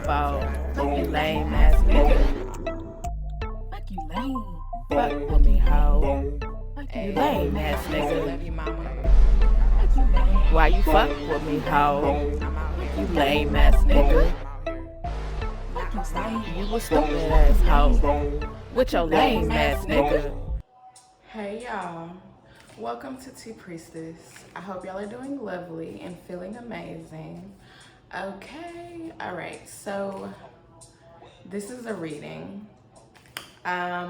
for? Fuck you lame ass nigga. Fuck you lame. Fuck with me, hoe. Fuck you lame ass nigga. Why you fuck with me, hoe? You lame ass nigga. You a stupid ass hoe. With your lame ass nigga. Hey y'all, welcome to Tea Priestess. I hope y'all are doing lovely and feeling amazing. Okay, alright, so this is a reading. I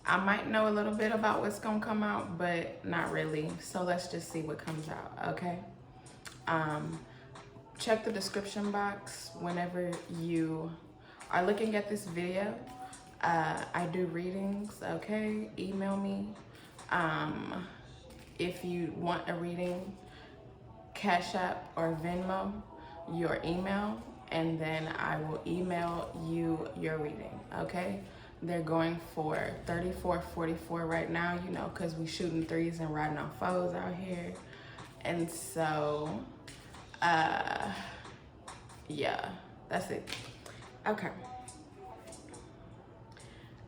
might know a little bit about what's gonna come out, but not really. So let's just see what comes out, okay? Check the description box whenever you are looking at this video. I do readings, okay? Email me. If you want a reading, Cashapp or Venmo your email, and then I will email you your reading, okay? They're going for $34.44 right now, you know, because we shooting threes and riding on foes out here. And so, yeah, that's it. Okay.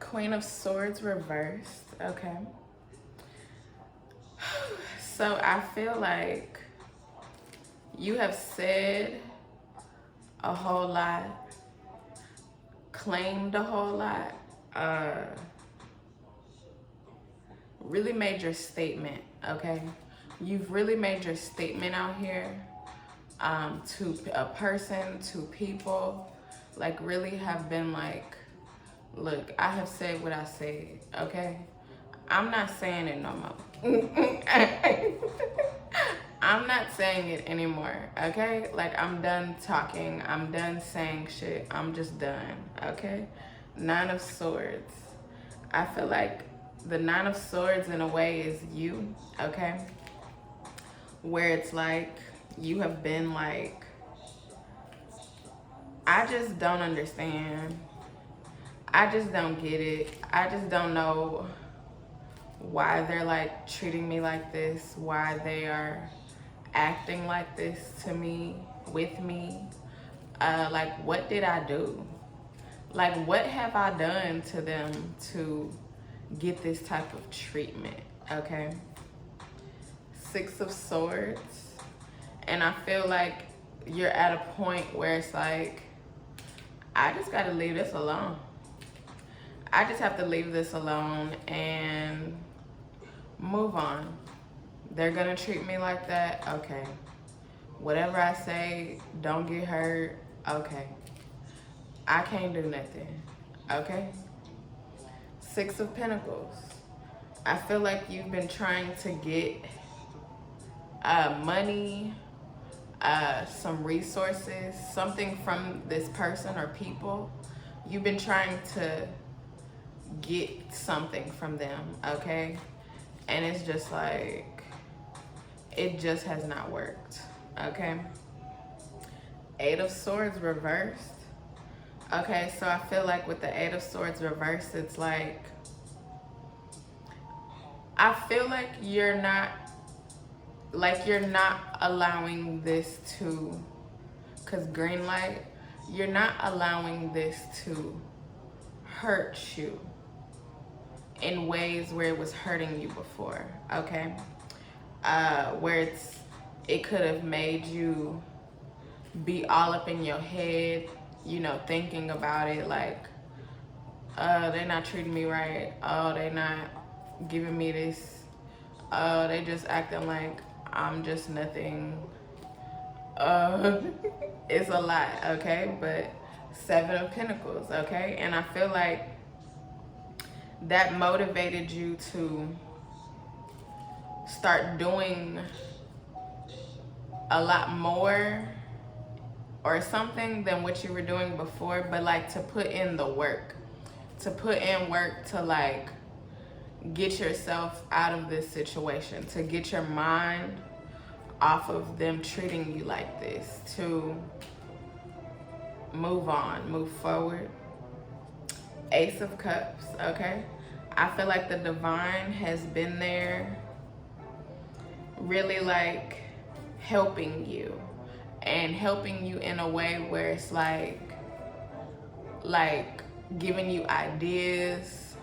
Queen of Swords reversed, okay. So I feel like you have said a whole lot, claimed a whole lot, really made your statement, okay? You've really made your statement out here to a person, to people, like really have been like, look, I have said what I said, okay? I'm not saying it no more. I'm not saying it anymore, okay? Like, I'm done talking. I'm done saying shit. I'm just done, okay? Nine of Swords. I feel like the Nine of Swords in a way is you, okay? Where it's like, you have been like, I just don't understand. I just don't get it. I just don't know why they're like treating me like this, why they are acting like this to me, with me. Like, what did I do? Like, what have I done to them to get this type of treatment, okay? Six of Swords. And I feel like you're at a point where it's like, I just gotta leave this alone. I just have to leave this alone and move on. They're gonna treat me like that, okay. Whatever I say, don't get hurt, okay. I can't do nothing, okay. Six of Pentacles. I feel like you've been trying to get money, some resources, something from this person or people. You've been trying to get something from them, okay? And it's just like, it just has not worked, okay? Eight of Swords reversed. Okay, so I feel like with the Eight of Swords reversed, it's like, I feel like you're not allowing this to, because green light, you're not allowing this to hurt you in ways where it was hurting you before, okay? Where it could have made you be all up in your head, you know, thinking about it like, they're not treating me right. Oh, they're not giving me this. Oh, they just acting like I'm just nothing. It's a lot, okay? But Seven of Pentacles, okay? And I feel like that motivated you to start doing a lot more or something than what you were doing before, but like to put in the work, to like get yourself out of this situation, to get your mind off of them treating you like this, to move on, move forward. Ace of Cups, okay? I feel like the divine has been there really like helping you and helping you in a way where it's like giving you ideas,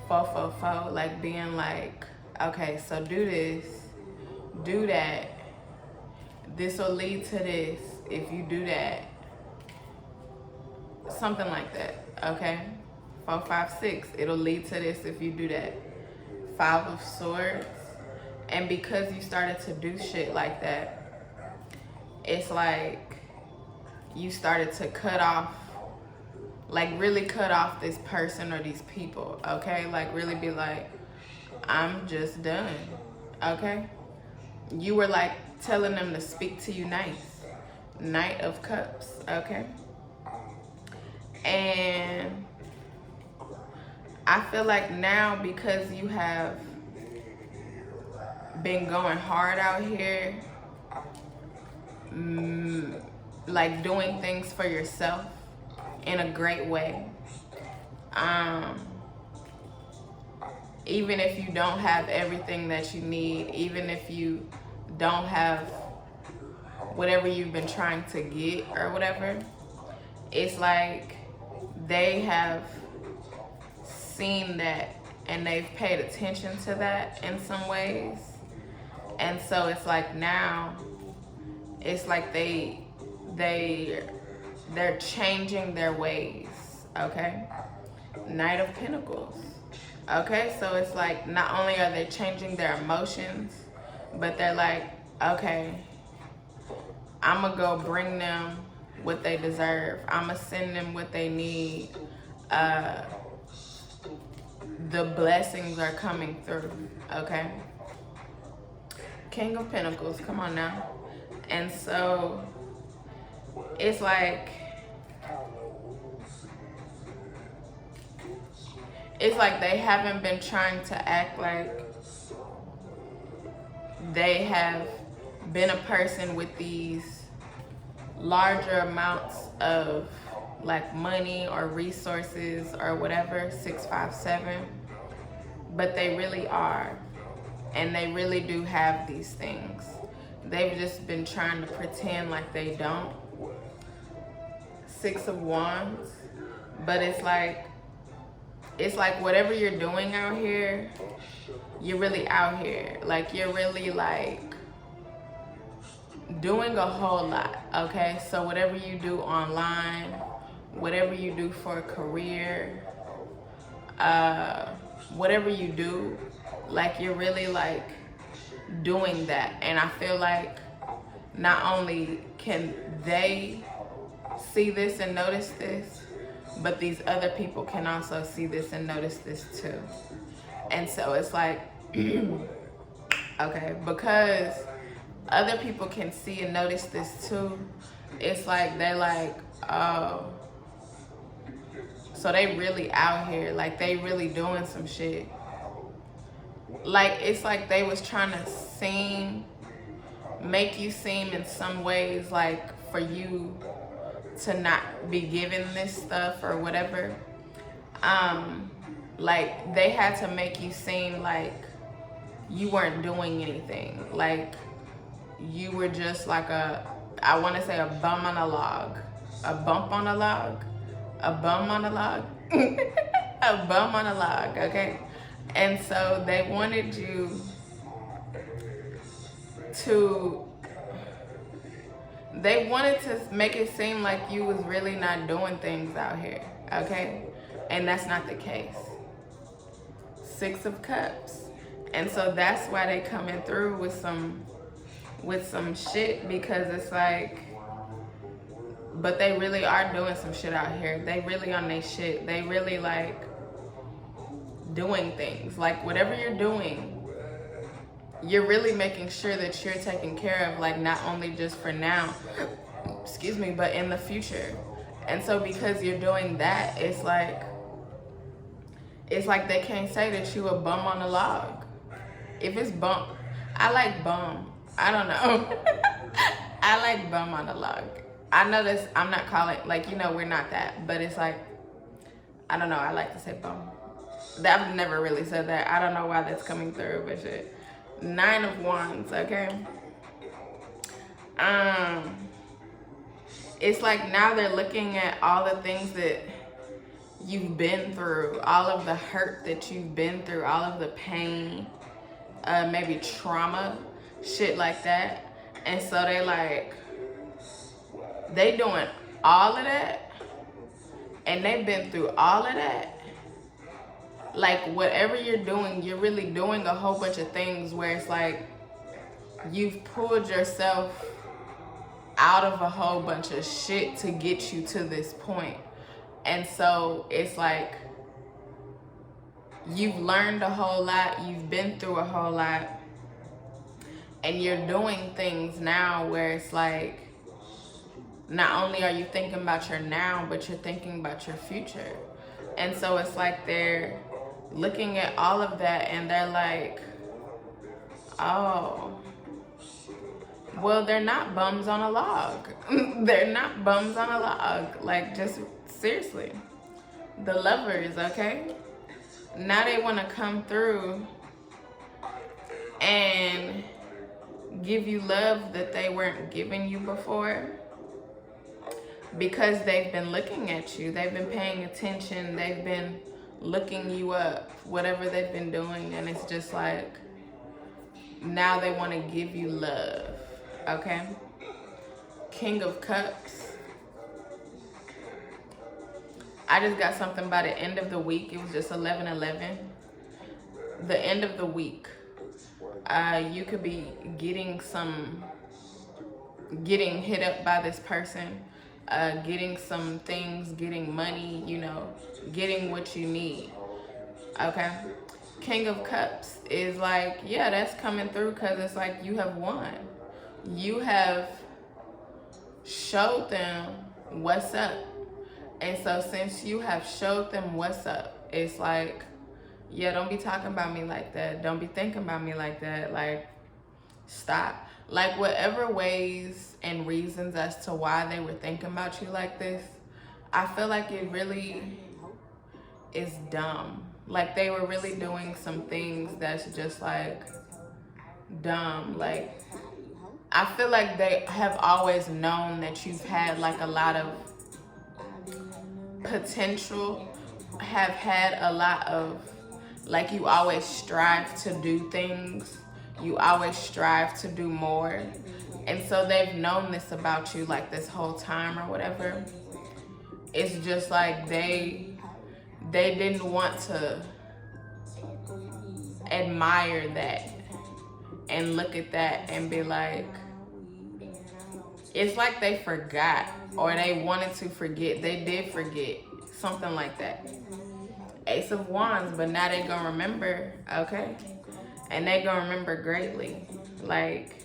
like being like, okay, so do this, do that. This will lead to this if you do that. Something like that, okay? 4, 5, 6, it'll lead to this if you do that. 5 of Swords. And because you started to do shit like that, it's like you started to cut off, like really cut off this person or these people, okay? Like really be like, I'm just done, okay? You were like telling them to speak to you nice. Knight of Cups, okay? And I feel like now, because you have been going hard out here, like doing things for yourself in a great way, even if you don't have everything that you need, even if you don't have whatever you've been trying to get or whatever, it's like they have seen that and they've paid attention to that in some ways. And so it's like now, it's like they're changing their ways, okay? Knight of Pentacles, okay? So it's like not only are they changing their emotions, but they're like, okay, I'm gonna go bring them what they deserve. I'm gonna send them what they need. The blessings are coming through, okay? King of Pentacles, come on now. And so it's like they haven't been trying to act like they have been a person with these larger amounts of like money or resources or whatever, 6, 5, 7, but they really are, and they really do have these things. They've just been trying to pretend like they don't. 6 of Wands, but it's like whatever you're doing out here, you're really out here. Like you're really like doing a whole lot, okay? So whatever you do online, whatever you do for a career, whatever you do, like you're really like doing that. And I feel like not only can they see this and notice this, but these other people can also see this and notice this too. And so it's like, okay, because other people can see and notice this too, it's like they're like, oh, so they really out here, like they really doing some shit. Like it's like they was trying to make you seem in some ways like for you to not be given this stuff or whatever. Like they had to make you seem like you weren't doing anything. Like you were just like I want to say a bum on a log. A bump on a log? A bum on a log? A bum on a log, okay? And so they wanted you to make it seem like you was really not doing things out here, okay? And that's not the case. 6 of Cups. And so that's why they coming through with some shit, because it's like, but they really are doing some shit out here. They really on their shit. They really like doing things. Like whatever you're doing, you're really making sure that you're taken care of, like not only just for now, excuse me, but in the future. And so because you're doing that, it's like they can't say that you a bum on a log. If it's bum, I like bum. I don't know. I like bum on a log. I know this, I'm not calling, like, you know, we're not that, but it's like, I don't know, I like to say bum. I've never really said that. I don't know why that's coming through, but shit. 9 of Wands, okay? it's like now they're looking at all the things that you've been through, all of the hurt that you've been through, all of the pain, maybe trauma, shit like that. And so they like, they doing all of that, and they've been through all of that. Like whatever you're doing, you're really doing a whole bunch of things where it's like you've pulled yourself out of a whole bunch of shit to get you to this point. And so it's like you've learned a whole lot, you've been through a whole lot, and you're doing things now where it's like not only are you thinking about your now, but you're thinking about your future. And so it's like they're looking at all of that and they're like, oh, well, they're not bums on a log. They're not bums on a log. Like, just seriously. The Lovers, okay? Now they want to come through and give you love that they weren't giving you before, because they've been looking at you. They've been paying attention. They've been looking you up, whatever they've been doing. And it's just like, now they want to give you love, okay? King of Cups. I just got something by the end of the week. It was just 11/11. The end of the week. You could be getting hit up by this person, getting some things, getting money, you know, getting what you need, okay? King of Cups is like, yeah, that's coming through, because it's like you have won. You have showed them what's up. And so since you have showed them what's up, it's like, yeah, don't be talking about me like that. Don't be thinking about me like that. Like, stop. Like, whatever ways and reasons as to why they were thinking about you like this, I feel like it really is dumb. Like, they were really doing some things that's just like dumb. Like, I feel like they have always known that you've had like a lot of potential, have had a lot of, like, you always strive to do things, you always strive to do more. And so they've known this about you like this whole time or whatever. It's just like they didn't want to admire that and look at that and be like, it's like they forgot, or they wanted to forget. They did forget, something like that. Ace of Wands, but now they gonna remember, okay? And they gonna remember greatly. Like,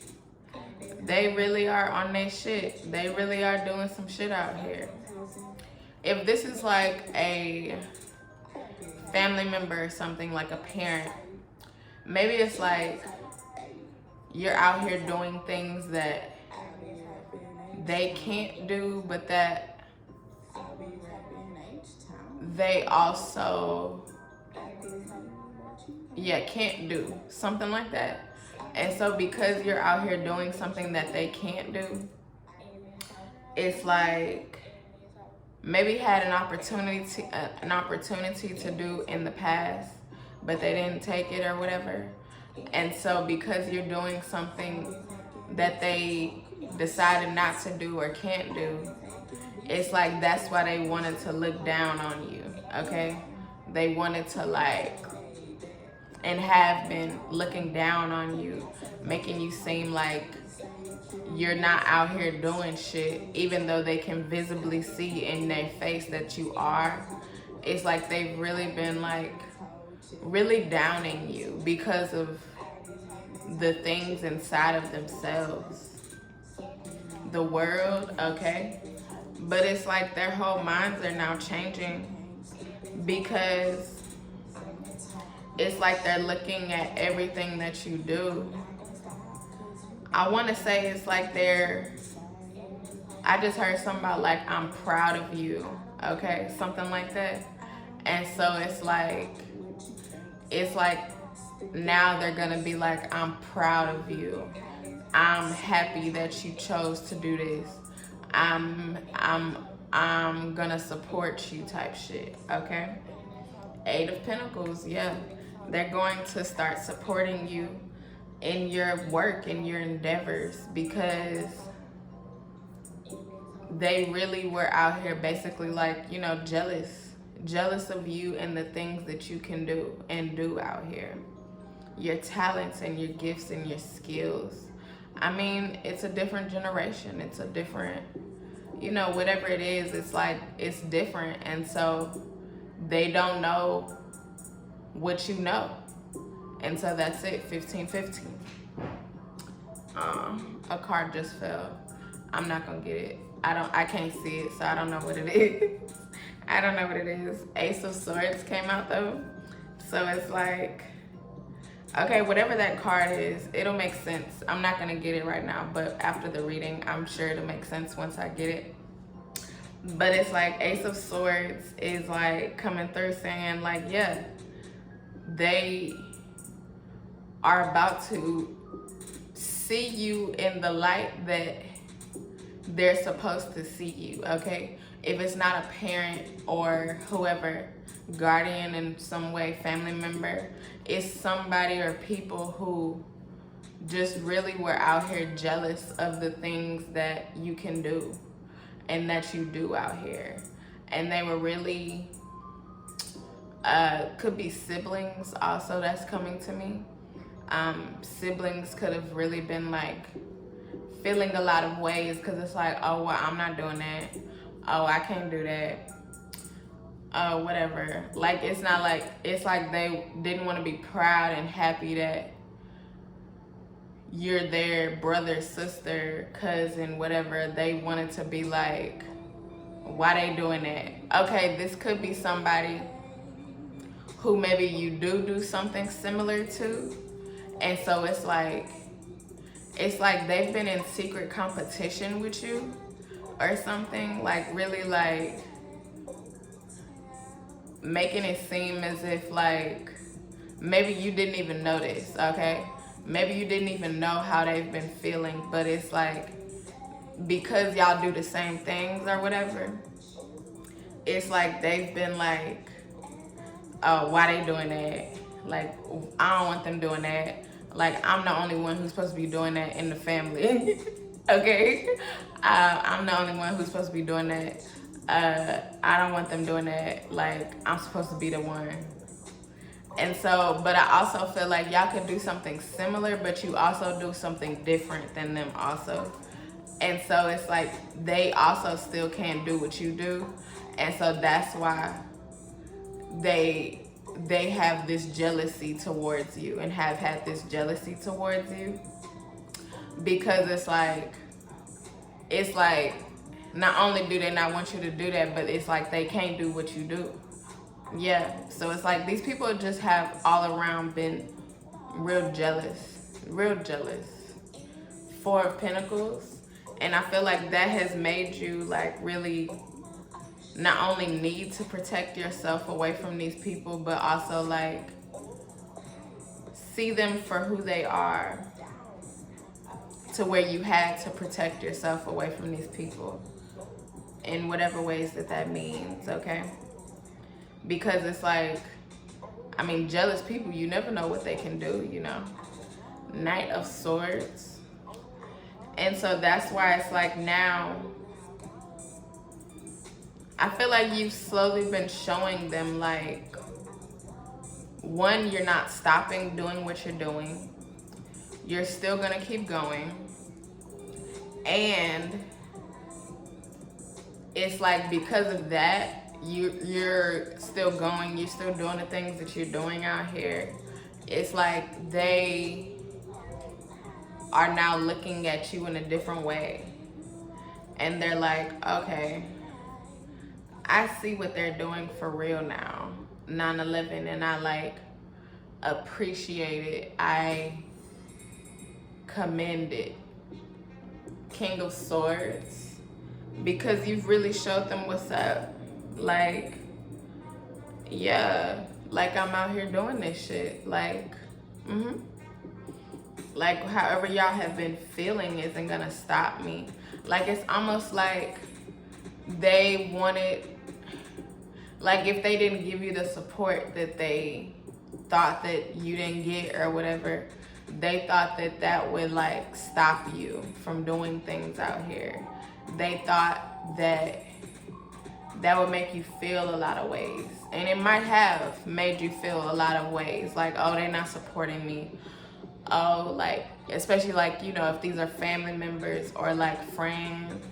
they really are on their shit. They really are doing some shit out here. If this is like a family member or something, like a parent, maybe it's like you're out here doing things that they can't do, but that they also, yeah, can't do, something like that. And so because you're out here doing something that they can't do, it's like maybe had an opportunity to do in the past, but they didn't take it or whatever. And so because you're doing something that they decided not to do or can't do, it's like that's why they wanted to look down on you, okay? They wanted to like, and have been looking down on you, making you seem like you're not out here doing shit, even though they can visibly see in their face that you are. It's like they've really been like really downing you because of the things inside of themselves. The World, okay? But it's like their whole minds are now changing, because it's like they're looking at everything that you do. I want to say it's like I just heard something about like, I'm proud of you, okay? Something like that. And so it's like now they're gonna be like, I'm proud of you. I'm happy that you chose to do this. I'm gonna support you type shit, okay? Eight of Pentacles, yeah. They're going to start supporting you in your work, in your endeavors, because they really were out here basically like, you know, jealous of you and the things that you can do and do out here. Your talents and your gifts and your skills. I mean, it's a different generation. It's a different, you know, whatever it is, it's like, it's different. And so they don't know what you know. And so that's it, 15-15. A card just fell. I'm not gonna get it. I can't see it, so I don't know what it is. I don't know what it is. Ace of Swords came out though. So it's like, okay, whatever that card is, it'll make sense. I'm not gonna get it right now, but after the reading, I'm sure it'll make sense once I get it. But it's like Ace of Swords is like coming through saying like, yeah, they are about to see you in the light that they're supposed to see you, okay? If it's not a parent or whoever, guardian in some way, family member, it's somebody or people who just really were out here jealous of the things that you can do and that you do out here. And they were really, could be siblings also that's coming to me. Siblings could have really been like feeling a lot of ways because it's like, oh, well, I'm not doing that. Oh, I can't do that. Whatever. Like, it's not like, it's like they didn't want to be proud and happy that you're their brother, sister, cousin, whatever. They wanted to be like, why they doing that? Okay, this could be somebody who maybe you do something similar to. And so it's like they've been in secret competition with you or something, like really like making it seem as if like maybe you didn't even notice, okay? Maybe you didn't even know how they've been feeling, but it's like because y'all do the same things or whatever, it's like they've been like, oh, why they doing that? Like, I don't want them doing that. Like, I'm the only one who's supposed to be doing that in the family. Okay? I'm the only one who's supposed to be doing that. I don't want them doing that. Like, I'm supposed to be the one. And so, but I also feel like y'all could do something similar, but you also do something different than them also. And so it's like they also still can't do what you do. And so that's why they have this jealousy towards you and have had this jealousy towards you, because it's like not only do they not want you to do that, but it's like they can't do what you do. Yeah, so it's like these people just have all around been real jealous. Four of Pentacles. And I feel like that has made you like really not only need to protect yourself away from these people, but also like see them for who they are, to where you had to protect yourself away from these people in whatever ways that means, okay? Because it's like, I mean, jealous people, you never know what they can do, you know? Knight of Swords. And so that's why it's like now, I feel like you've slowly been showing them like, one, you're not stopping doing what you're doing. You're still gonna keep going. And it's like because of that, you're still going, you're still doing the things that you're doing out here. It's like they are now looking at you in a different way. And they're like, okay, I see what they're doing for real now, 9/11, and I like appreciate it. I commend it. King of Swords, because you've really showed them what's up. Like, yeah, like I'm out here doing this shit. Like, like however y'all have been feeling isn't gonna stop me. Like, it's almost like they wanted, like, if they didn't give you the support that they thought that you didn't get or whatever, they thought that that would like stop you from doing things out here. They thought that that would make you feel a lot of ways, and it might have made you feel a lot of ways, like, oh, they're not supporting me. Oh, like, especially like, you know, if these are family members or like friends,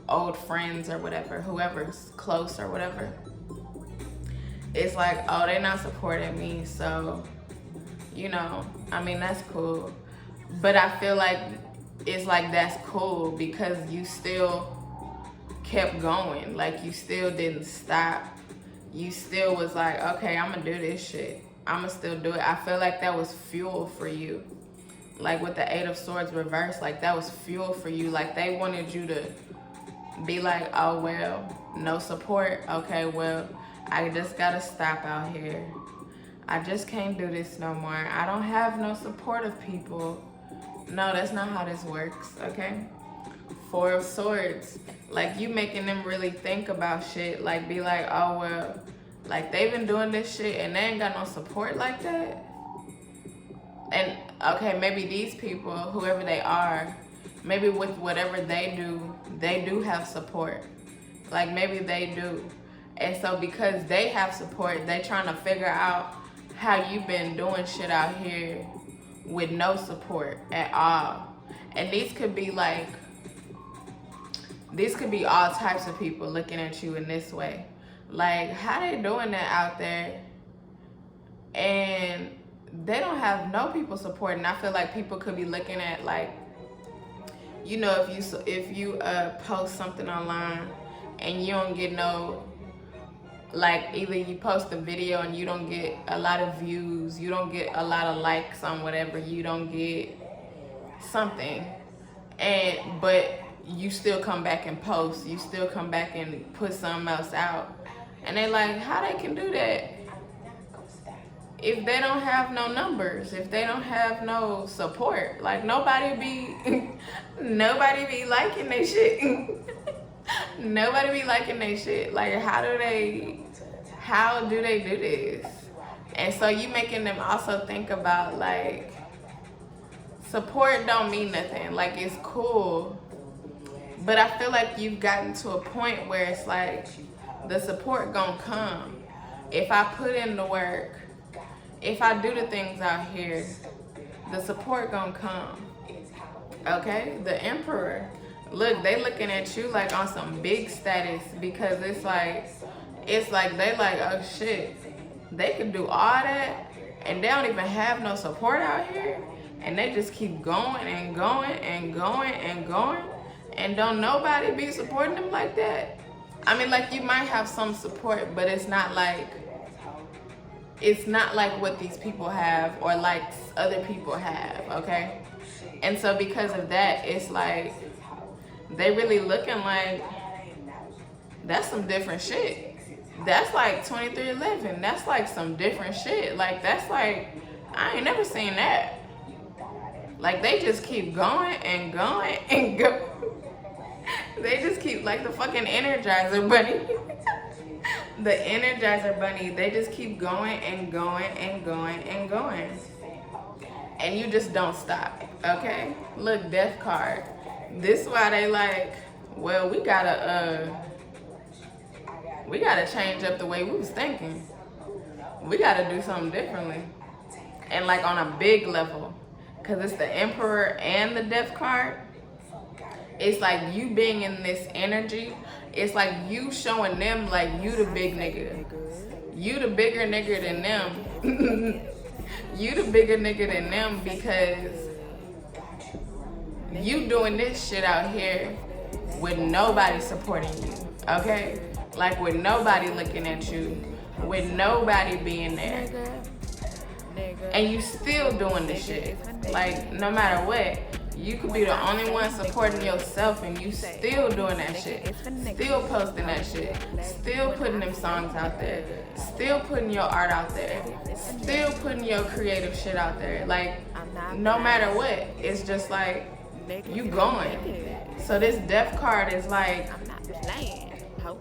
old friends or whatever, whoever's close or whatever, it's like, oh, they're not supporting me, so, you know, I mean, that's cool. But I feel like it's like, that's cool because you still kept going. Like, you still didn't stop. You still was like, okay, I'm gonna do this shit. I'm gonna still do it. I feel like that was fuel for you. Like with the 8 of Swords reversed, like that was fuel for you. Like they wanted you to be like, oh, well, no support. Okay, well, I just gotta stop out here. I just can't do this no more. I don't have no supportive people. No, that's not how this works, okay? 4 of Swords. Like, you making them really think about shit. Like, be like, oh, well, like, they've been doing this shit and they ain't got no support like that. And, okay, maybe these people, whoever they are, maybe with whatever they do have support. Like, maybe they do. And so because they have support, they trying to figure out how you been doing shit out here with no support at all. And these could be like, these could be all types of people looking at you in this way. Like, how they doing that out there and they don't have no people supporting? I feel like people could be looking at, like, you know, if you post something online and you don't get no, like, either you post a video and you don't get a lot of views, you don't get a lot of likes on whatever, you don't get something, but you still come back and post, you still come back and put something else out. And they like, how they can do that if they don't have no numbers, if they don't have no support? Like, nobody be liking their shit. Nobody be liking their shit. Like, how do they do this? And so you making them also think about, like, support don't mean nothing. Like, it's cool, but I feel like you've gotten to a point where it's like, the support gonna come. If I put in the work, if I do the things out here, the support gonna come. Okay? The Emperor. Look, they looking at you like on some big status, because it's like they like, oh shit, they can do all that and they don't even have no support out here, and they just keep going and going and going and going, and don't nobody be supporting them like that. I mean, like, you might have some support, but it's not like what these people have or like other people have, okay? And so because of that, it's like they really looking like, that's some different shit. That's like 2311. That's like some different shit. Like, that's like, I ain't never seen that. Like, they just keep going and going and going. They just keep, like the fucking Energizer Bunny. The Energizer Bunny, they just keep going and going and going and going. And you just don't stop, okay? Look, Death card. This is why they like, well, we gotta change up the way we was thinking. We gotta do something differently. And like on a big level. Cause it's the Emperor and the Death card. It's like you being in this energy. It's like you showing them like you the big nigga. You the bigger nigga than them. You the bigger nigga than them, because you doing this shit out here with nobody supporting you, okay? Like, with nobody looking at you, with nobody being there. And you still doing this shit. Like, no matter what, you could be the only one supporting yourself and you still doing that shit. Still posting that shit. Still putting them songs out there. Still putting your art out there. Still putting your creative shit out there. Like, no matter what, it's just like, nigga. You going. So this deaf card is like, I'm not playing. Ho.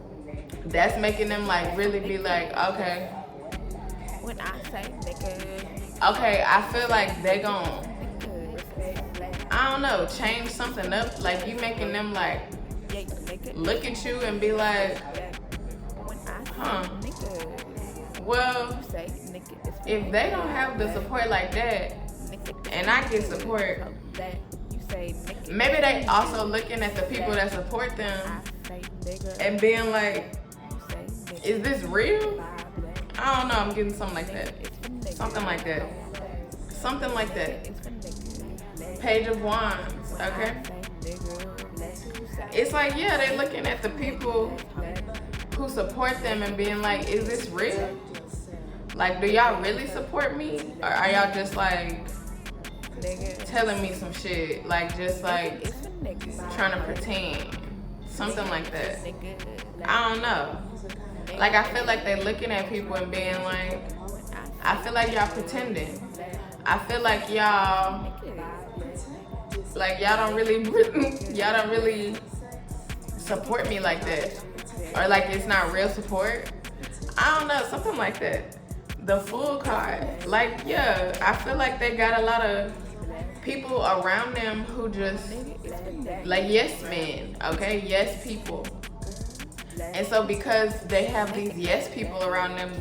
that's making them like really be like, okay. When I say nigga, Okay, I feel like they gon', nigga. I don't know, change something up. Like you making them like Yeah, nigga. look at you and be like, When I say huh. nigga, Well, you say nigga. if they don't have the support like that, and I get support, That you say nigga. maybe they also looking at the people that support them I say nigga. and being like, You say nigga. is this real? I don't know, I'm getting something like that. Something like that. Something like that. Page of Wands, okay? It's like, yeah, they looking at the people who support them and being like, is this real? Like, do y'all really support me? Or are y'all just like telling me some shit? Like, just like trying to pretend? Something like that. I don't know. Like, I feel like they looking at people and being like, I feel like y'all pretending. I feel like y'all don't really support me like that. Or like it's not real support. I don't know, something like that. The Fool card. Like, yeah, I feel like they got a lot of people around them who just, like, yes men, okay? Yes people. And so because they have these yes people around them,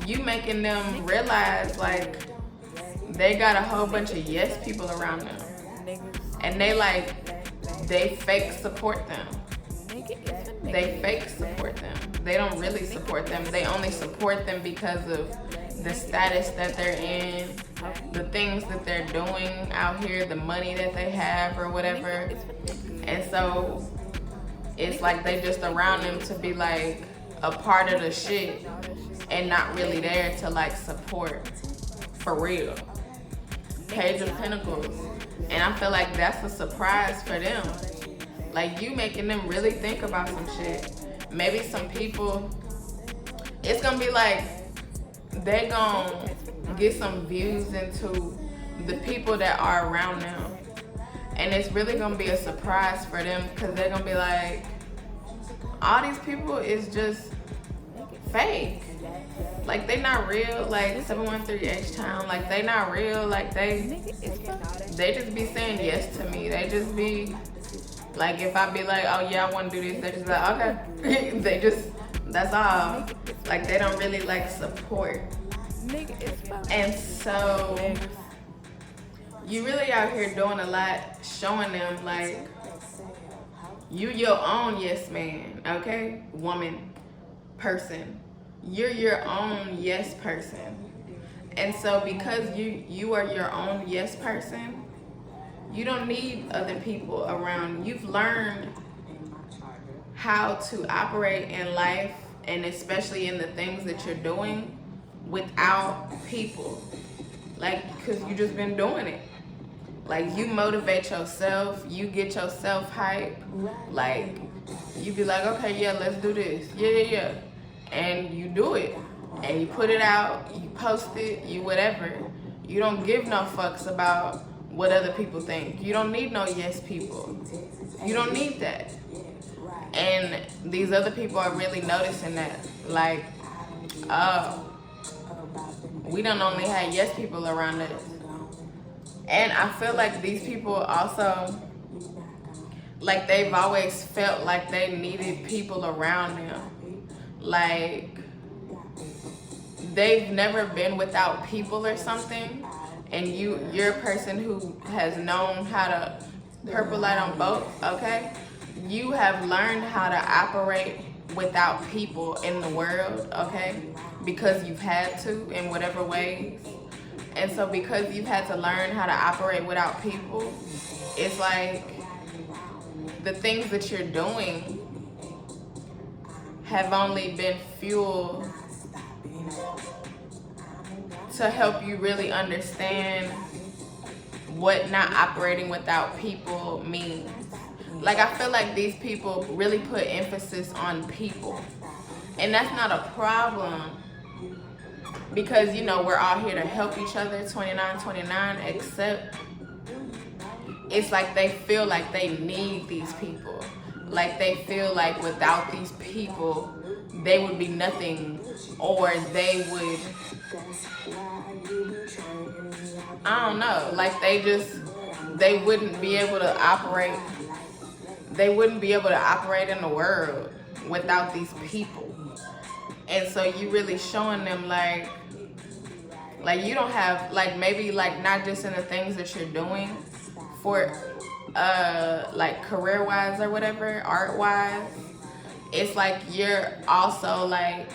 you making them realize, like, they got a whole bunch of yes people around them. And they fake support them. They fake support them. They don't really support them. They only support them because of the status that they're in, the things that they're doing out here, the money that they have or whatever. And so it's like they just around them to be like a part of the shit and not really there to like support for real. Page of Pentacles. And I feel like that's a surprise for them. Like, you making them really think about some shit. Maybe some people, it's gonna be like, they gonna get some views into the people that are around them. And it's really gonna be a surprise for them because they're gonna be like, all these people is just fake. Like, they not real. Like 713 H-Town, like they not real. Like they just be saying yes to me. They just be like, if I be like, oh yeah, I want to do this, they just be like, okay. They just, that's all. Like, they don't really like support. And so you really out here doing a lot, showing them like, you your own yes man, okay? Woman, person. You're your own yes person. And so because you are your own yes person, you don't need other people around. You've learned how to operate in life, and especially in the things that you're doing, without people. Like, because you just been doing it. Like, you motivate yourself, you get yourself hype. Like, you be like, okay, yeah, let's do this. Yeah. And you do it. And you put it out, you post it, you whatever. You don't give no fucks about what other people think. You don't need no yes people. You don't need that. And these other people are really noticing that. Like, oh, we don't only have yes people around us. And I feel like these people also, like, they've always felt like they needed people around them. Like, they've never been without people or something. And you're a person who has known how to purple light on both, okay? You have learned how to operate without people in the world, okay? Because you've had to in whatever ways. And so because you've had to learn how to operate without people, it's like the things that you're doing have only been fuel to help you really understand what not operating without people means. Like, I feel like these people really put emphasis on people. And that's not a problem, because, you know, we're all here to help each other, 2929, except it's like they feel like they need these people. Like they feel like without these people, they would be nothing, or they would, I don't know, like they wouldn't be able to operate, in the world without these people. And so you really showing them like you don't have, like, maybe like not just in the things that you're doing for like career wise or whatever, art wise, it's like you're also like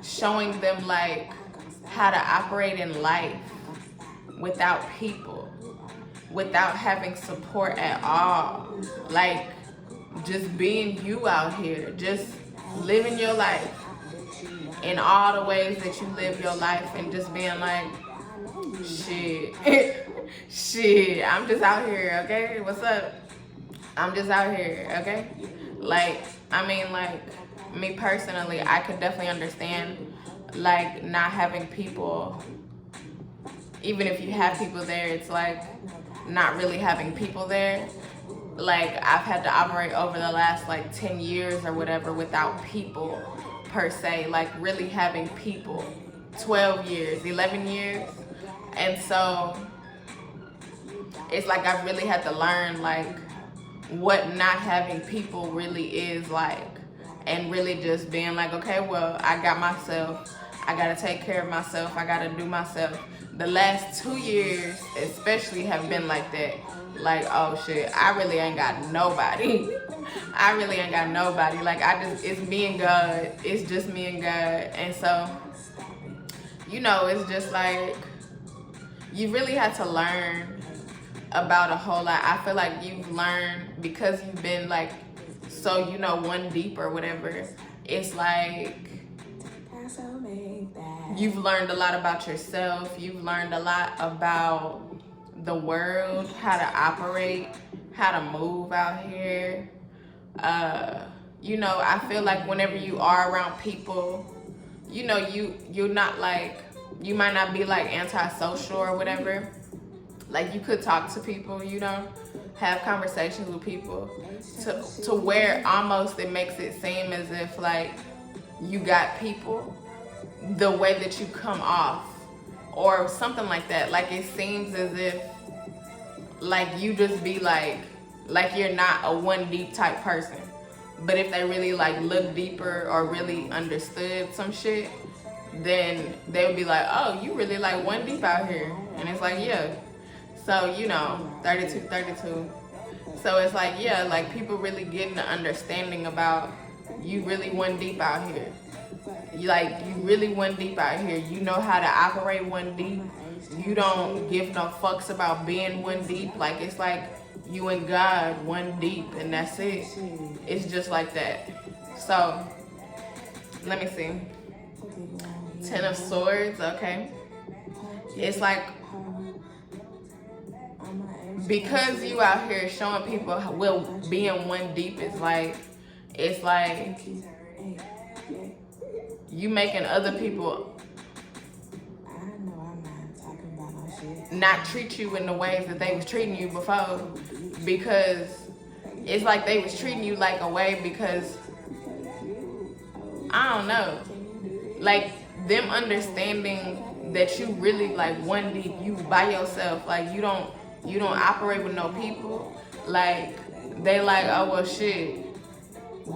showing them like how to operate in life without people, without having support at all. Like just being you out here, just living your life in all the ways that you live your life, and just being like, shit, shit, I'm just out here, okay? What's up? I'm just out here, okay? Like, I mean, like, me personally, I could definitely understand, like, not having people. Even if you have people there, it's like not really having people there. Like, I've had to operate over the last like 10 years or whatever without people per se, like really having people, 12 years, 11 years. And so it's like I've really had to learn like what not having people really is like, and really just being like, okay, well, I got myself, I gotta take care of myself, I gotta do myself. The last 2 years especially have been like that. Like, oh shit, I really ain't got nobody. I really ain't got nobody. Like, it's me and God. It's just me and God. And so, you know, it's just like, you really had to learn about a whole lot. I feel like you've learned, because you've been like, so, you know, one deep or whatever. It's like, you've learned a lot about yourself. You've learned a lot about the world, how to operate, how to move out here. You know, I feel like whenever you are around people, you know, you're not like, you might not be like antisocial or whatever. Like, you could talk to people, you know, have conversations with people, to where almost it makes it seem as if like you got people, the way that you come off or something like that. Like, it seems as if like you just be like you're not a one deep type person. But if they really like look deeper or really understood some shit, then they would be like, oh, you really like one deep out here. And it's like, yeah. So, you know, 32. So it's like, yeah, like people really getting the understanding about you really one deep out here. You really one deep out here. You know how to operate one deep. You don't give no fucks about being one deep. Like, it's like you and God one deep, and that's it. It's just like that. So let me see. 10 of Swords, okay. It's like, because you out here showing people being one deep is like, it's like you making other people not treat you in the ways that they was treating you before, because it's like they was treating you like a way, because I don't know, like them understanding that you really like one deep, you by yourself, like you don't operate with no people. Like, they like, oh well shit,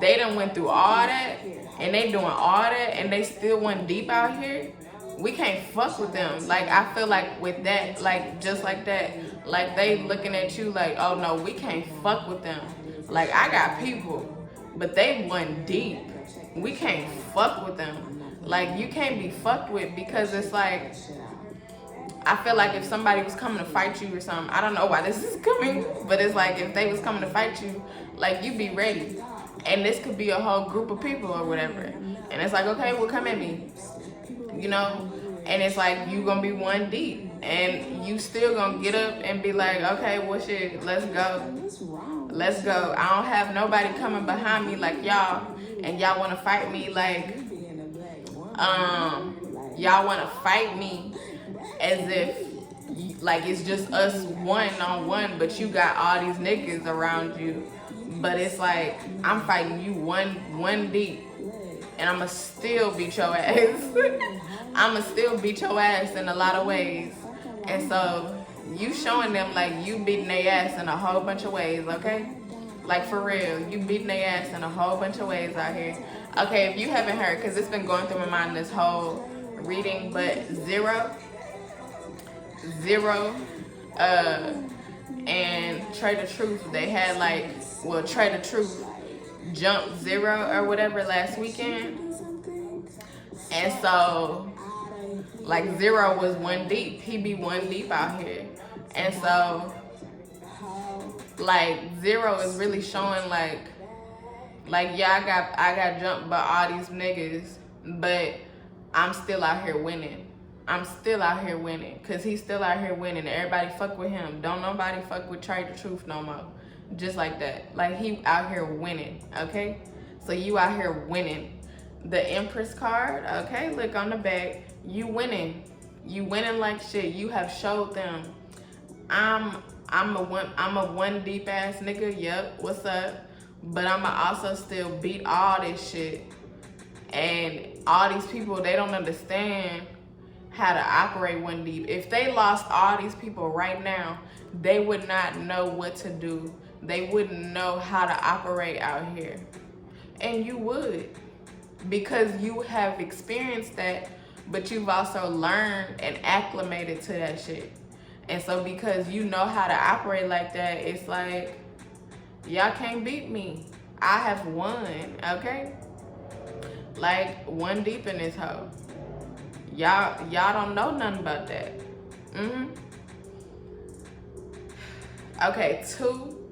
they done went through all that and they doing all that and they still went deep out here. We can't fuck with them. Like, I feel like with that, like just like that, like they looking at you like, oh no, we can't fuck with them. Like, I got people, but they went deep. We can't fuck with them. Like, you can't be fucked with, because it's like, I feel like if somebody was coming to fight you or something, I don't know why this is coming, but it's like if they was coming to fight you, like, you be ready. And this could be a whole group of people or whatever. And it's like, okay, well, come at me. You know? And it's like, you gonna be one deep. And you still gonna get up and be like, okay, well, shit, let's go. Let's go. I don't have nobody coming behind me like y'all. And y'all wanna fight me like, y'all wanna fight me as if Like, it's just us one-on-one, but you got all these niggas around you. But it's like, I'm fighting you one deep, and I'ma still beat your ass. I'ma still beat your ass in a lot of ways. And so, you showing them like you beating their ass in a whole bunch of ways, okay? Like, for real, you beating their ass in a whole bunch of ways out here. Okay, if you haven't heard, because it's been going through my mind this whole reading, but Zero, and Trey the Truth, they had like, well, Trey the Truth jumped Zero or whatever last weekend. And so, like, Zero was one deep. He be one deep out here. And so, like, Zero is really showing like yeah, I got jumped by all these niggas, but I'm still out here winning. I'm still out here winning, cause he's still out here winning. Everybody fuck with him. Don't nobody fuck with Trey the Truth no more. Just like that. Like, he out here winning, okay? So you out here winning. The Empress card, okay? Look on the back. You winning. You winning like shit. You have showed them. I'm a one deep ass nigga. Yep. What's up? But I'ma also still beat all this shit. And all these people, they don't understand how to operate one deep. If they lost all these people right now, they would not know what to do. They wouldn't know how to operate out here. And you would, because you have experienced that, but you've also learned and acclimated to that shit. And so because you know how to operate like that, it's like, y'all can't beat me. I have won, okay? Like, one deep in this hoe. Y'all don't know nothing about that. Okay, 2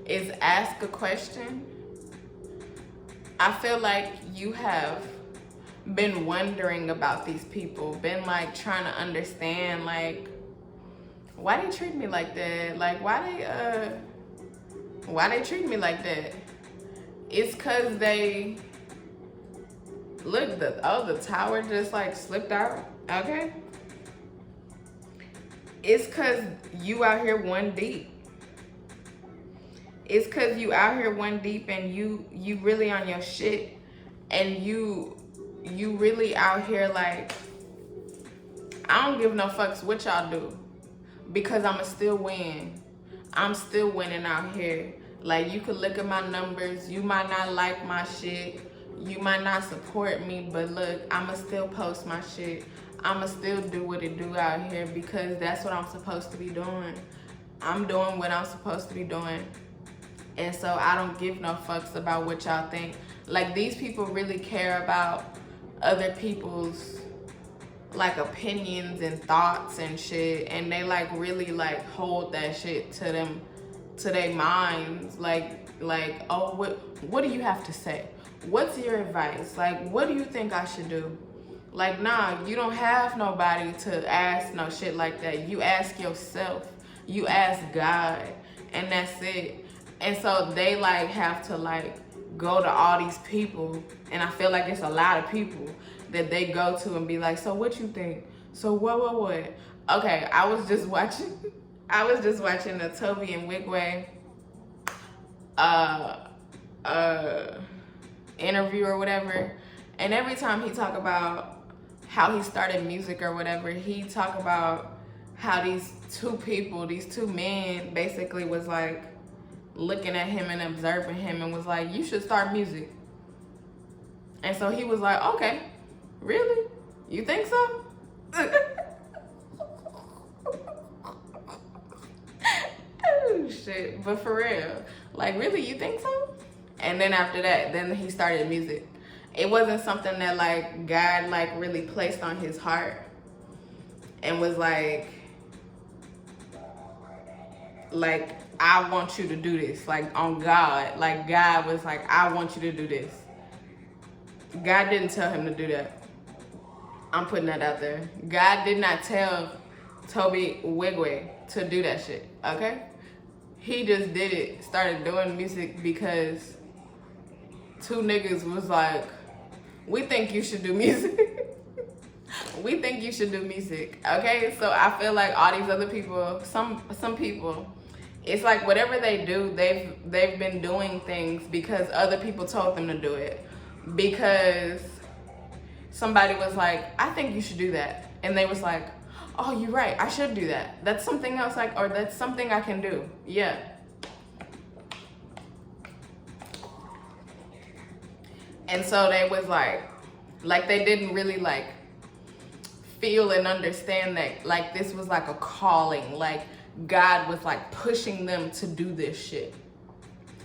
is ask a question. I feel like you have been wondering about these people, been like trying to understand, like, why they treat me like that? Like, why they treat me like that? It's cause they, look, the tower just like slipped out, okay? It's cause you out here one deep. It's cause you out here one deep, and you really on your shit, and you really out here like, I don't give no fucks what y'all do, because I'ma still win. I'm still winning out here. Like, you could look at my numbers, you might not like my shit, you might not support me, but look, I'ma still post my shit. I'ma still do what it do out here, because that's what I'm supposed to be doing. I'm doing what I'm supposed to be doing. And so I don't give no fucks about what y'all think. Like, these people really care about other people's like opinions and thoughts and shit, and they like really like hold that shit to them, to their minds. Like, oh, what do you have to say? What's your advice? Like, what do you think I should do? Like, nah, you don't have nobody to ask no shit like that. You ask yourself. You ask God, and that's it. And so they like have to like go to all these people, and I feel like it's a lot of people that they go to and be like, so what you think? So what? Okay, I was just watching the Toby and Wigway interview or whatever, and every time he talk about how he started music or whatever, he talk about how these two men basically was like looking at him and observing him and was like, you should start music. And so he was like, okay, really? You think so? Oh shit, but for real, like, really, you think so? And then after that, then he started music. It wasn't something that like God like really placed on his heart and was like I want you to do this, like on God. Like, God was like, I want you to do this. God didn't tell him to do that. I'm putting that out there. God did not tell Toby Wigway to do that shit, okay? He just did it, started doing music because 2 niggas was like, we think you should do music. we think you should do music, okay? So I feel like all these other people, some people, it's like whatever they do, they've been doing things because other people told them to do it. Because somebody was like, I think you should do that. And they was like, oh, you're right, I should do that. That's something else, like, or that's something I can do. Yeah. And so they was like they didn't really like feel and understand that like this was like a calling. Like God was like pushing them to do this shit.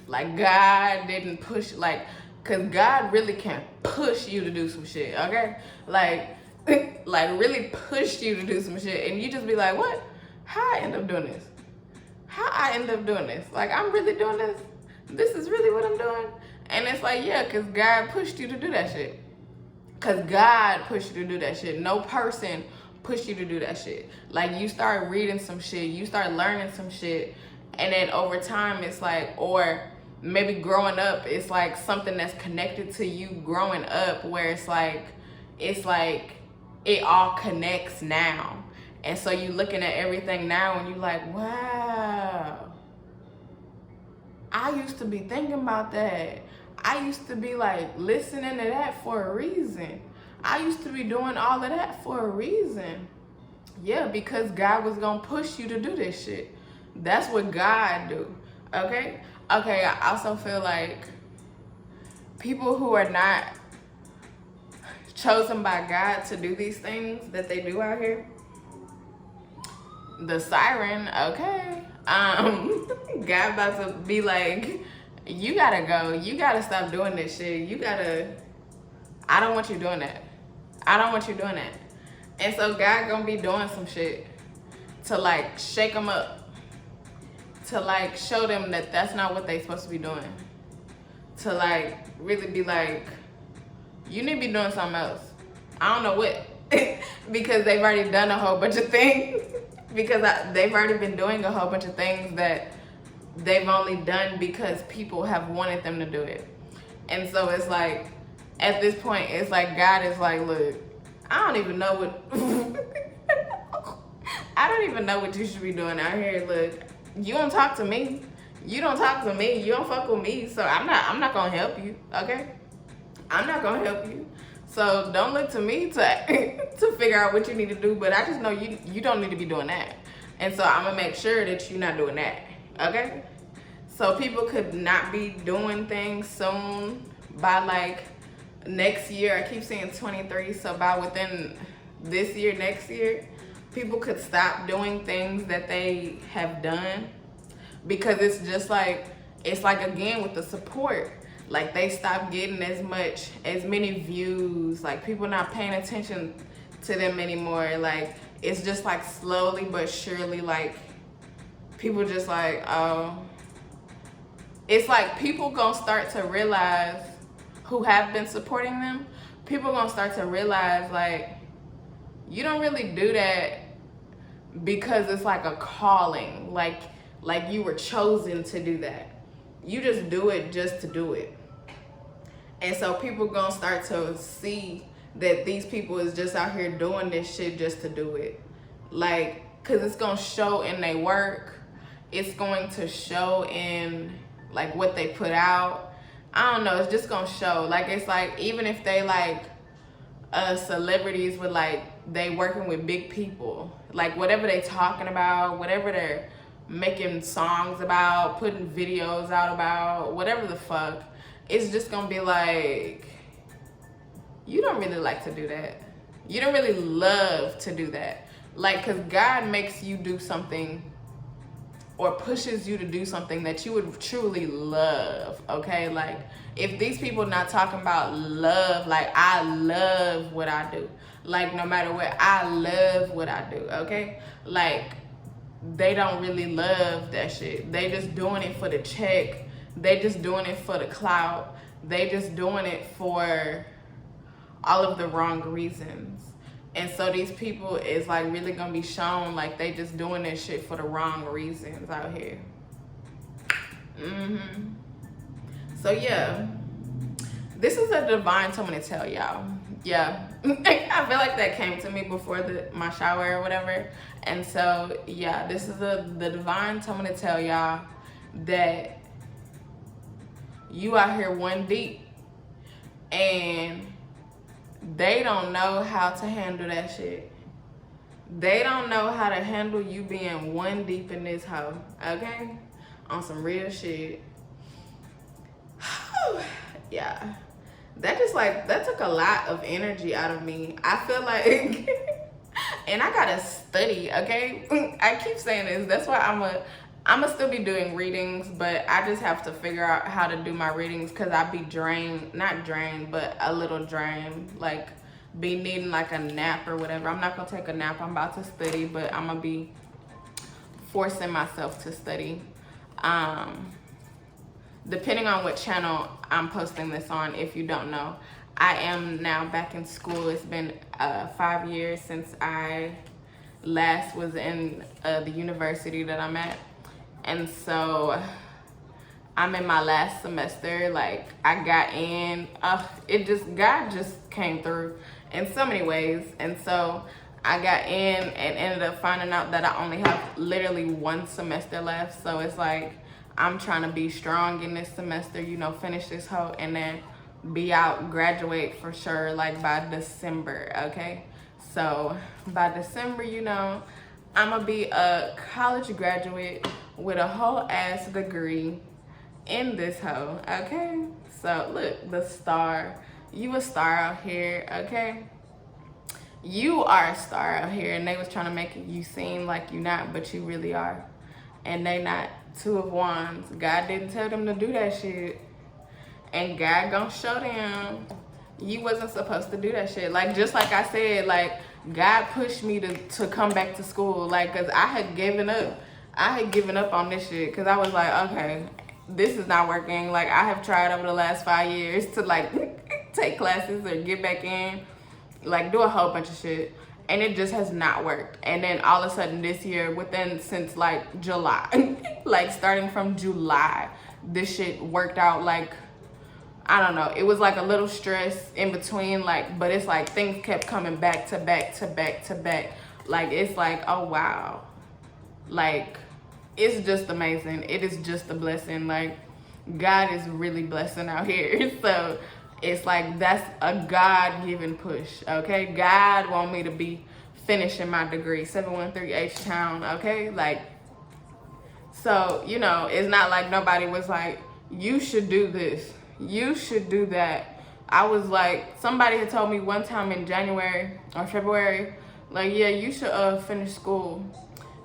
Like God didn't push, like, cause God really can push you to do some shit, okay? Like really push you to do some shit, and you just be like, what? How I end up doing this? How I end up doing this? Like, I'm really doing this? This is really what I'm doing? And it's like, yeah, cause God pushed you to do that shit. Cause God pushed you to do that shit. No person pushed you to do that shit. Like, you start reading some shit, you start learning some shit, and then over time it's like, or maybe growing up, it's like something that's connected to you growing up, where it's like it all connects now. And so you looking at everything now and you like, wow, I used to be thinking about that. I used to be like listening to that for a reason. I used to be doing all of that for a reason. Yeah, because God was gonna push you to do this shit. That's what God do, okay? Okay, I also feel like people who are not chosen by God to do these things that they do out here, the siren, okay? God about to be like, you gotta go. You gotta stop doing this shit. I don't want you doing that. I don't want you doing that. And so God gonna be doing some shit to like shake them up, to like show them that that's not what they supposed to be doing, to like really be like, you need to be doing something else. I don't know what, because they've already done a whole bunch of things, because they've already been doing a whole bunch of things that they've only done because people have wanted them to do it. And so it's like, at this point, it's like God is like, look, I don't even know what I don't even know what you should be doing out here. Look, you don't talk to me. You don't talk to me. You don't fuck with me. So I'm not gonna help you, okay? I'm not gonna help you. So don't look to me to figure out what you need to do, but I just know you don't need to be doing that. And so I'm gonna make sure that you're not doing that, okay? So people could not be doing things soon by like next year. I keep saying 23, so by within this year, next year, people could stop doing things that they have done, because it's like again with the support, like they stop getting as many views, like people not paying attention to them anymore. Like it's just like slowly but surely, like people just like, oh, it's like people gonna start to realize, who have been supporting them, people gonna start to realize like, you don't really do that because it's like a calling, like you were chosen to do that. You just do it just to do it. And so people gonna start to see that these people is just out here doing this shit just to do it. Like, cause it's gonna show in their work. It's going to show in like what they put out. I don't know, it's just gonna show. Like, it's like, even if they like celebrities with like, they working with big people, like whatever they talking about, whatever they're making songs about, putting videos out about, whatever the fuck, it's just gonna be like, you don't really like to do that. You don't really love to do that. Like, cause God makes you do something or pushes you to do something that you would truly love, okay? Like, if these people not talking about love, like, I love what I do. Like, no matter what, I love what I do, okay? Like, they don't really love that shit. They just doing it for the check. They just doing it for the clout. They just doing it for all of the wrong reasons. And so these people is like really gonna be shown like they just doing this shit for the wrong reasons out here. So yeah, this is a divine told me to tell y'all. yeah, I feel like that came to me before my shower or whatever. And so yeah, this is the divine told me to tell y'all that you out here one deep and they don't know how to handle that shit. They don't know how to handle you being one deep in this hoe, okay? On some real shit. Yeah. That just like, that took a lot of energy out of me. I feel like, and I gotta study, okay? I keep saying this. That's why I'm gonna still be doing readings, but I just have to figure out how to do my readings because I be drained, not drained, but a little drained. Like, be needing like a nap or whatever. I'm not gonna take a nap. I'm about to study, but I'm gonna be forcing myself to study. Depending on what channel I'm posting this on, if you don't know, I am now back in school. It's been 5 years since I last was in the university that I'm at. And so I'm in my last semester. Like, I got in, God just came through in so many ways. And so I got in and ended up finding out that I only have literally 1 semester left. So it's like, I'm trying to be strong in this semester, you know, finish this whole, and then be out, graduate for sure, like by December, okay? So by December, you know, I'm gonna be a college graduate with a whole ass degree in this hoe, okay? So look, the star, you a star out here, okay? You are a star out here, and they was trying to make you seem like you not, but you really are. And they not. 2 of Wands. God didn't tell them to do that shit. And God gonna show them you wasn't supposed to do that shit. Like, just like I said, like, God pushed me to come back to school. Like, cause I had given up. I had given up on this shit. Cause I was like, okay, this is not working. Like, I have tried over the last 5 years to like take classes or get back in. Like, do a whole bunch of shit. And it just has not worked. And then all of a sudden this year, since like July, like starting from July, this shit worked out. Like, I don't know. It was like a little stress in between, like, but it's like things kept coming back to back to back to back. Like, it's like, oh wow. Like, it's just amazing. It is just a blessing. Like, God is really blessing out here. So it's like, that's a God-given push, okay? God want me to be finishing my degree, 713 H-Town, okay? Like, so, you know, it's not like nobody was like, you should do this, you should do that. I was like, somebody had told me one time in January or February, like, yeah, you should finish school.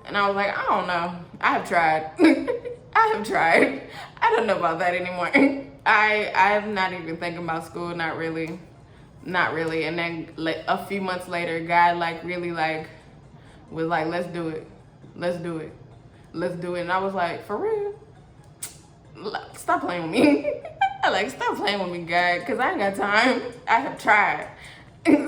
And I was like, I don't know. I have tried. I have tried. I don't know about that anymore. I'm not even thinking about school, not really. And then like a few months later, God like really like was like, let's do it. And I was like, for real? Stop playing with me. Like, stop playing with me, God, because I ain't got time. I have tried.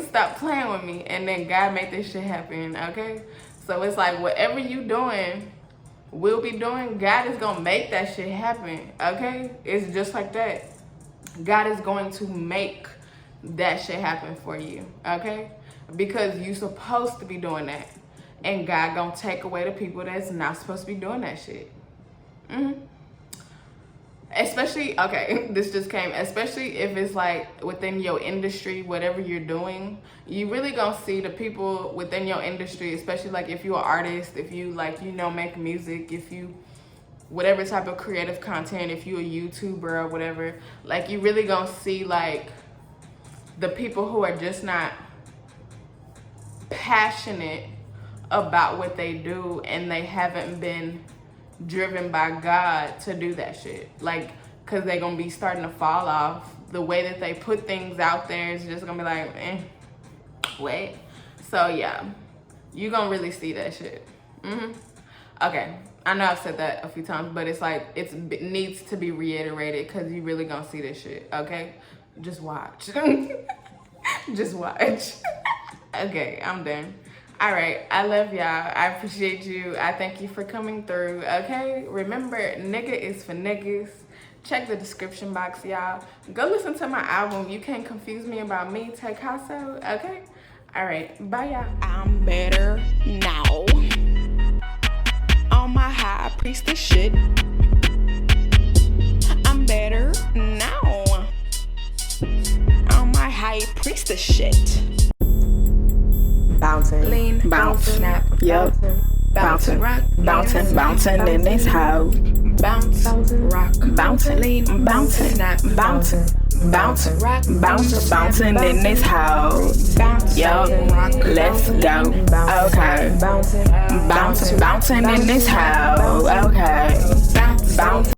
Stop playing with me. And then God made this shit happen, okay? So it's like, whatever you doing, will be doing, God is gonna make that shit happen, okay? It's just like that. God is going to make that shit happen for you, okay? Because you supposed to be doing that. And God gonna take away the people that's not supposed to be doing that shit. Especially, okay, this just came, especially if it's like within your industry, whatever you're doing, you really gonna see the people within your industry, especially like if you're an artist, if you like, you know, make music, if you, whatever type of creative content, if you a YouTuber or whatever, like you really gonna see like the people who are just not passionate about what they do and they haven't been driven by God to do that shit. Like, cause they gonna be starting to fall off. The way that they put things out there is just gonna be like, wait. So yeah, you gonna really see that shit. Okay, I know I've said that a few times, but it's like, it needs to be reiterated cause you really gonna see this shit, okay? Just watch. Just watch. Okay, I'm done. All right, I love y'all. I appreciate you. I thank you for coming through, okay? Remember, nigga is for niggas. check the description box, y'all. Go listen to my album. You can't confuse me about me, Taycasso. Okay? All right. Bye, y'all. I'm better now. On my high priestess shit. I'm better now. On my high priestess shit. Bouncing, Lean, Bounce. snap, Yup. Bouncing, rock, bouncing, bouncing in this hoe. bounce, rock, Bouncing, lean, bouncing, snap, bouncing, bouncing, rock, bouncing in this hoe. bounce, Yup, rock, let's go. Okay. bouncing, Bouncing in this hoe. Okay. bounce.